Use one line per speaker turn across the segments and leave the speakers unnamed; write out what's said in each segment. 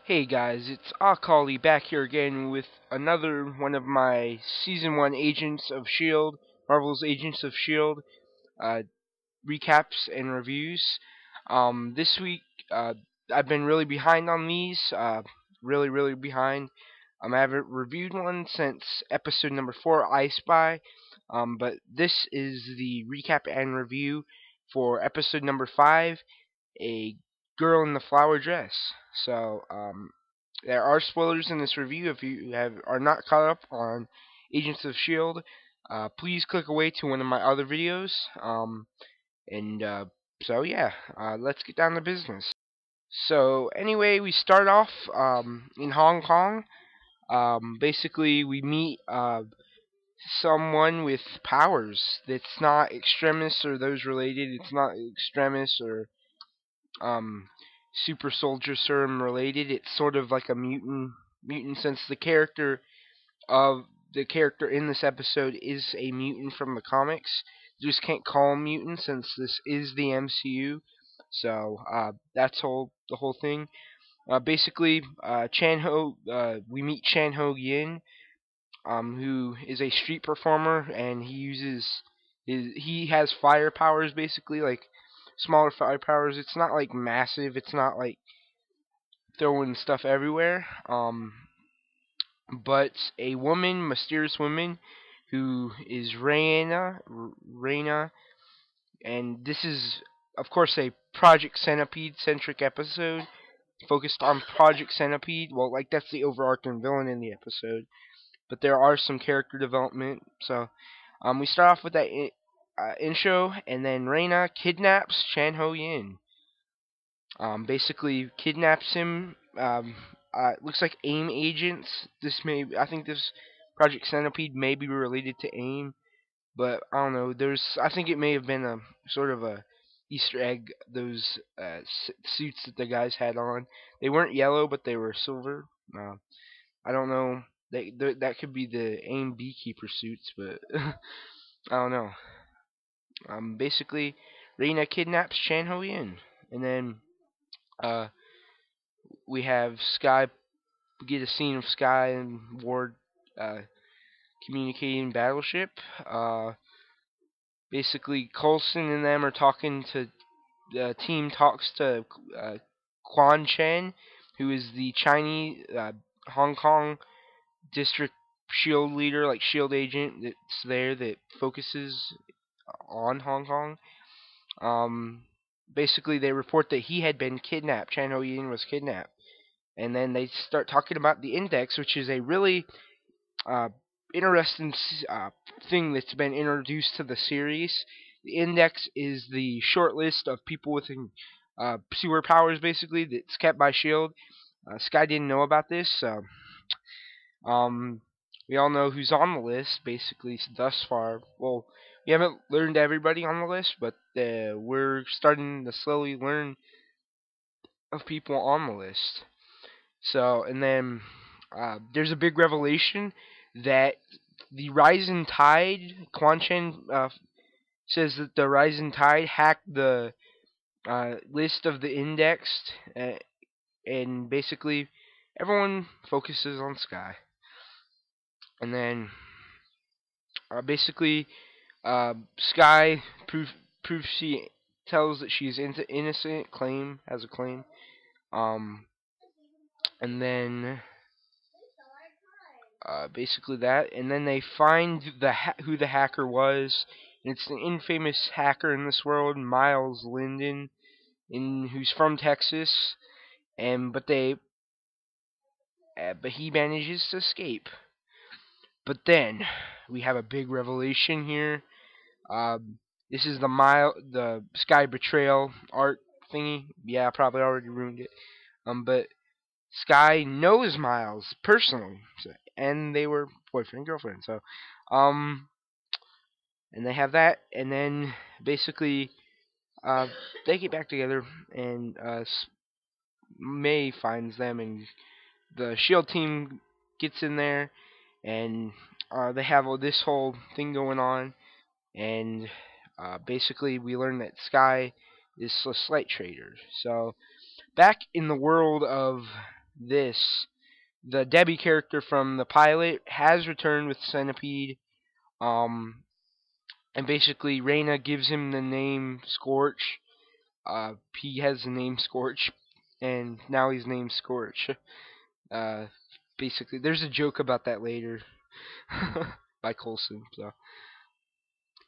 Hey guys, it's Akali back here again with another one of my Season 1 Agents of S.H.I.E.L.D., Marvel's Agents of S.H.I.E.L.D. uh, recaps and reviews. This week, I've been really behind on these, really behind. I haven't reviewed one since episode number 4, I Spy, but this is the recap and review for episode number 5, A Girl in the Flower Dress. So, there are spoilers in this review. If you are not caught up on Agents of S.H.I.E.L.D., please click away to one of my other videos. And so yeah, let's get down to business. So anyway, we start off in Hong Kong. Basically, we meet someone with powers. That's not extremists or those related. It's not extremists or um, super soldier serum related. It's sort of like a mutant since the character in this episode is a mutant from the comics. You just can't call him mutant since this is the MCU. So that's the whole thing. Basically, we meet Chan Ho Yin, who is a street performer, and he has fire powers, basically like smaller fire powers. It's not like massive. It's not like throwing stuff everywhere. But a mysterious woman, who is Reina, and this is, of course, a Project Centipede centric episode focused on Project Centipede. Well, like that's the overarching villain in the episode, but there are some character development. So, we start off with that intro, and then Reina kidnaps Chan Ho Yin. Basically kidnaps him. Looks like AIM agents. I think this Project Centipede may be related to AIM, but I don't know. I think it may have been a sort of a Easter egg. Those suits that the guys had on, they weren't yellow, but they were silver. I don't know. That could be the AIM beekeeper suits, but I don't know. Basically, Reina kidnaps Chan Ho Yin, and then uh, we have Sky. We get a scene of Sky and Ward uh, communicating battleship. Basically, Coulson and them are talking to the team. Talks to Quan Chen, who is the Chinese Hong Kong district Shield leader, like Shield agent that's there that focuses on Hong Kong. Basically, they report that he had been kidnapped. Chan Ho Yin was kidnapped. And then they start talking about the index, which is a really uh, interesting thing that's been introduced to the series. The index is the short list of people with superpowers, basically, that's kept by S.H.I.E.L.D. Sky didn't know about this, so we all know who's on the list, basically, thus far. Well, we haven't learned everybody on the list, but we're starting to slowly learn of people on the list. So, and then there's a big revelation that the Rising Tide, Quan Chen says that the Rising Tide hacked the list of the indexed, and basically everyone focuses on Sky. And then basically Sky proves she tells that she's innocent, has a claim. And then basically that, and then they find who the hacker was, and it's an infamous hacker in this world, Miles Linden, who's from Texas, and but he manages to escape. But then we have a big revelation here. This is the Sky betrayal art thingy. Yeah, I probably already ruined it. But Sky knows Miles personally, and they were boyfriend and girlfriend. So, and they have that, and then basically, they get back together, and May finds them, and the S.H.I.E.L.D. team gets in there, and they have this whole thing going on, and basically we learn that Sky is a slight trader. So back in the world of this, the Debbie character from the pilot has returned with Centipede. Um, and basically, Reina gives him the name Scorch. He has the name Scorch, and now he's named Scorch. Uh, basically, there's a joke about that later by Coulson. So,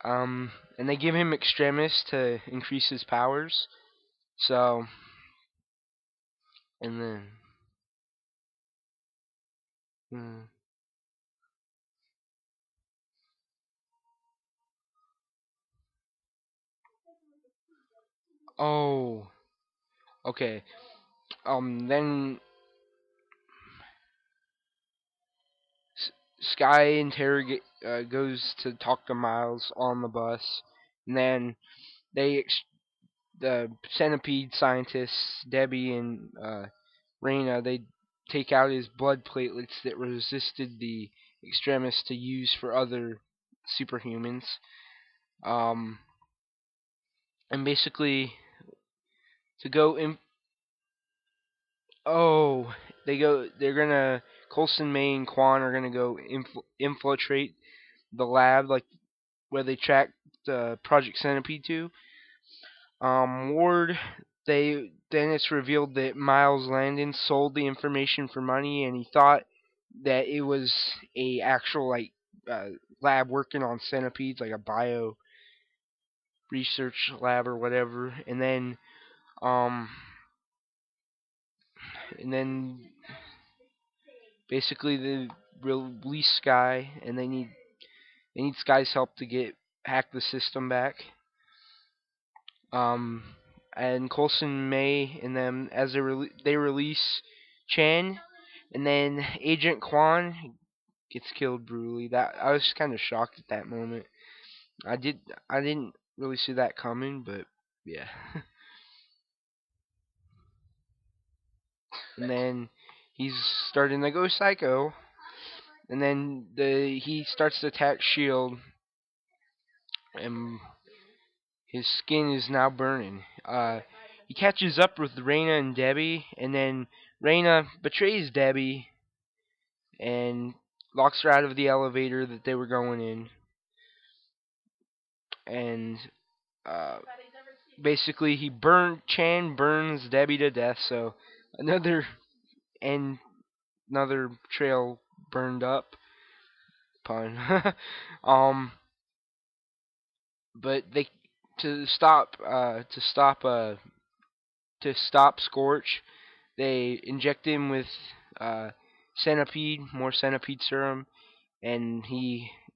and they give him Extremis to increase his powers. So, and then, hmm, oh, okay. Then Sky interrogate goes to talk to Miles on the bus, and then the centipede scientists, Debbie and Reina, they take out his blood platelets that resisted the extremis to use for other superhumans. Um, and basically to go in. Oh, They're gonna. Coulson, May, and Quan are gonna go infiltrate the lab, like where they tracked Project Centipede to. Ward. Then it's revealed that Miles Landon sold the information for money, and he thought that it was a actual uh, lab working on centipedes, like a bio research lab or whatever. Um, and then basically they release Sky, and they need Sky's help to get hack the system back. Um, and Coulson, May, and them as they release Chan, and then Agent Kwan gets killed brutally. That I was kind of shocked at that moment. I didn't really see that coming, but yeah. And then he's starting to go psycho, and then he starts to attack Shield, and his skin is now burning. He catches up with Reina and Debbie, and then Reina betrays Debbie and locks her out of the elevator that they were going in. And uh, basically, Chan burns Debbie to death. So another and another trail burned up. Pun. um, but they to stop to stop Scorch, they inject him with uh, more centipede serum, and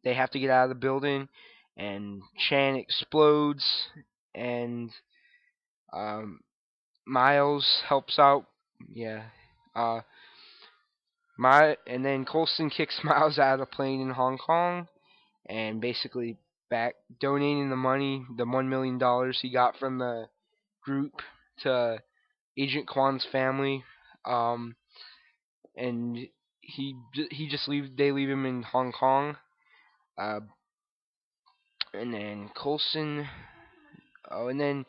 they have to get out of the building. And Chan explodes, and um, Miles helps out. Yeah, uh, and then Coulson kicks Miles out of the plane in Hong Kong, and basically back donating the money, the $1 million he got from the group to Agent Kwan's family. Um, and he just they leave him in Hong Kong. Uh, and then Coulson. Oh, and then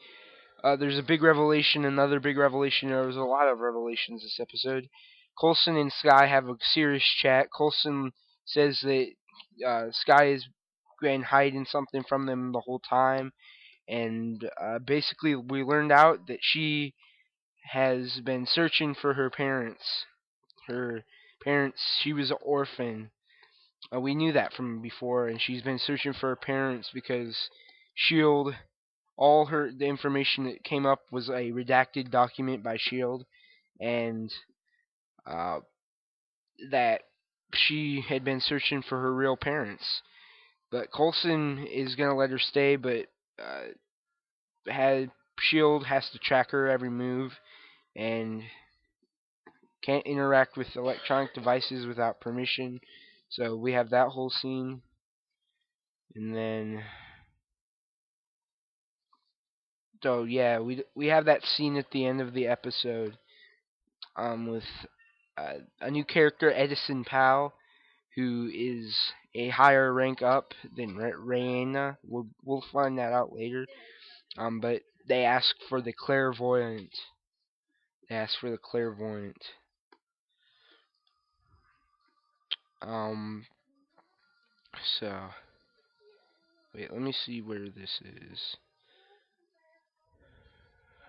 there's a big revelation, another big revelation. There was a lot of revelations this episode. Coulson and Sky have a serious chat. Coulson says that Sky has been hiding something from them the whole time, and basically we learned out that she has been searching for her parents. Her parents, she was an orphan. We knew that from before, and she's been searching for her parents because Shield, the information that came up was a redacted document by Shield, and uh, that she had been searching for her real parents. But Coulson is gonna let her stay, but had Shield has to track her every move, and can't interact with electronic devices without permission. So we have that whole scene, and then yeah, we have that scene at the end of the episode, with a new character, Edison Powell, who is a higher rank up than Raina. We'll find that out later. But they ask for the clairvoyant. They ask for the clairvoyant. Um, so wait, let me see where this is.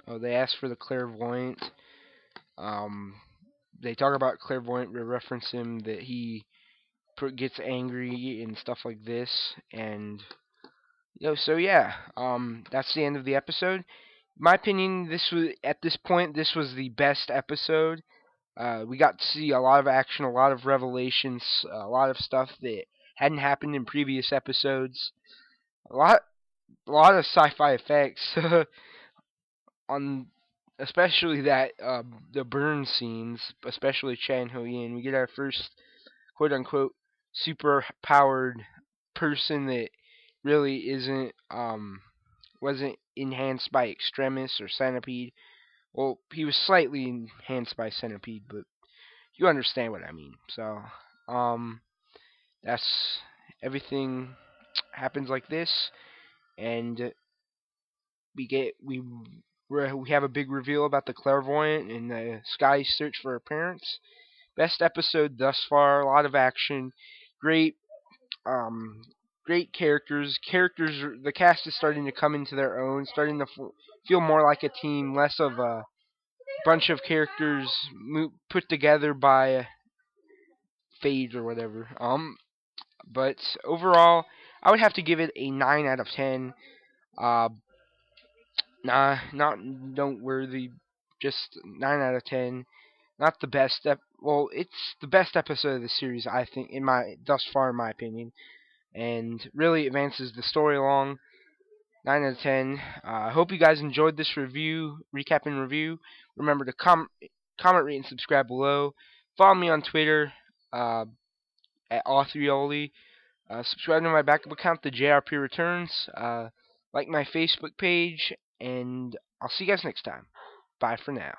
Oh, they asked for the clairvoyant. Um, they talk about clairvoyant. They reference him that he gets angry and stuff like this, and so yeah, that's the end of the episode. In my opinion, this was at this point this was the best episode. We got to see a lot of action, a lot of revelations, a lot of stuff that hadn't happened in previous episodes. A lot, a lot of sci-fi effects on, especially that the burn scenes, especially Chan Ho Yin. We get our first quote unquote super powered person that really wasn't enhanced by Extremis or Centipede. Well, he was slightly enhanced by Centipede, but you understand what I mean. So, um, that's everything happens like this, and we have a big reveal about the clairvoyant and the Sky's search for her parents. Best episode thus far. A lot of action. Great, um, great characters. The cast is starting to come into their own. Starting to feel more like a team, less of a bunch of characters put together by fate or whatever. But overall, I would have to give it a 9 out of 10. Uh, not noteworthy, just 9 out of 10. Not the best. Well, it's the best episode of the series, I think, thus far, in my opinion, and really advances the story along. 9 out of 10. I hope you guys enjoyed this recap and review. Remember to comment, rate, and subscribe below. Follow me on Twitter at S.H.I.E.L.D. Subscribe to my backup account, the JRP Returns. Like my Facebook page, and I'll see you guys next time. Bye for now.